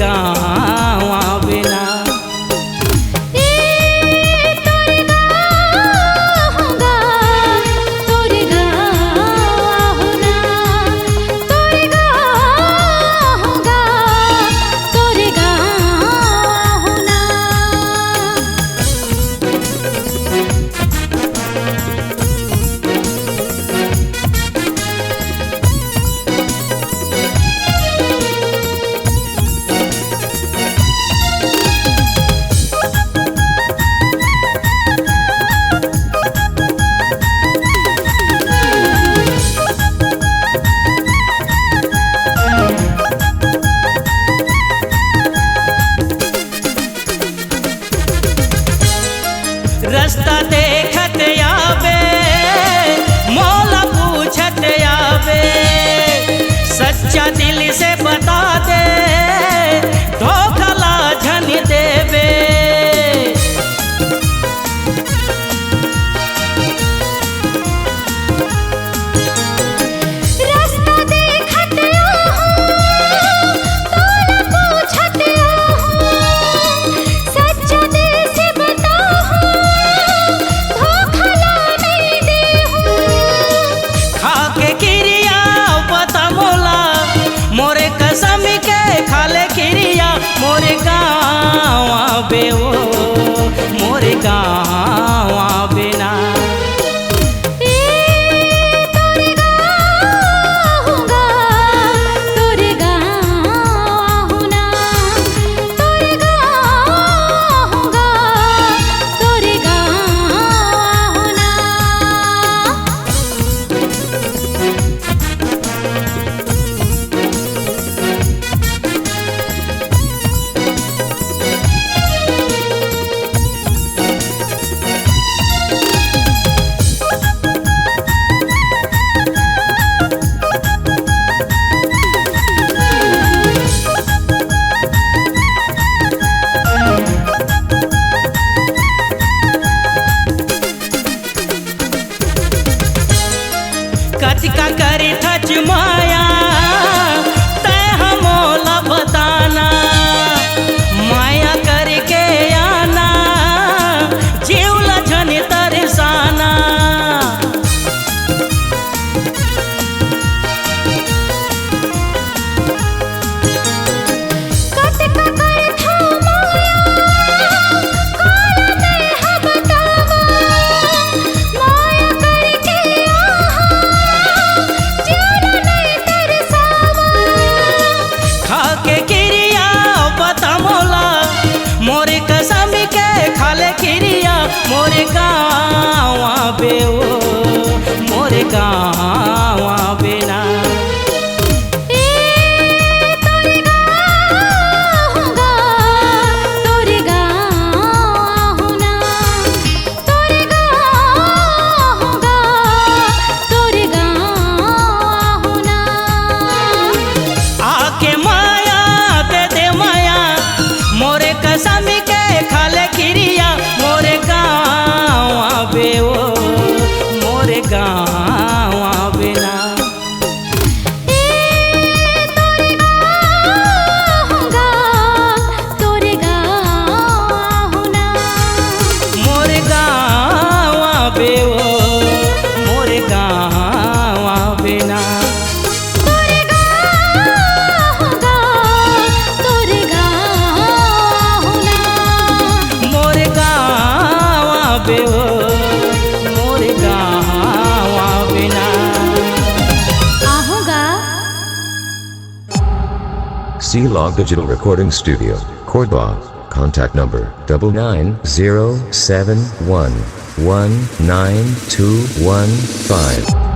गाँव बिना। रास्ता देखत आवे मौला पूछत आवे, सच्चा दिल से बता दे धोखा लाझन देवे। रास्ता देखत आहूं मौला पूछत आहूं, सच्चा दिल से बता खाके किरिया पता मोला मोरे कसम के खाले किरिया, मोरे गाँव आवे ओ मोरे गाँव आवे ना। कतिका करी थच माया तय हमोला बताना, माया करके आना जीवला झन तरसाना। खाके किरिया पता मोला मोरे कसम के खाले किरिया, मोरे गाँव आवे ओ मोरे गाँव आवे ना। आके माया दे दे माया मोरे कसम के खाले किरिया, मोरे गाँव आवे ओ मोरे गाँव आवे ना। मोरे गाँव आवे ओ मोरे गाँव आवे ना। मोरे गाँव आवे ओ मोरे गाँव आवे ना। C-Log Digital Recording Studio, Cordoba. Contact number 99071192115.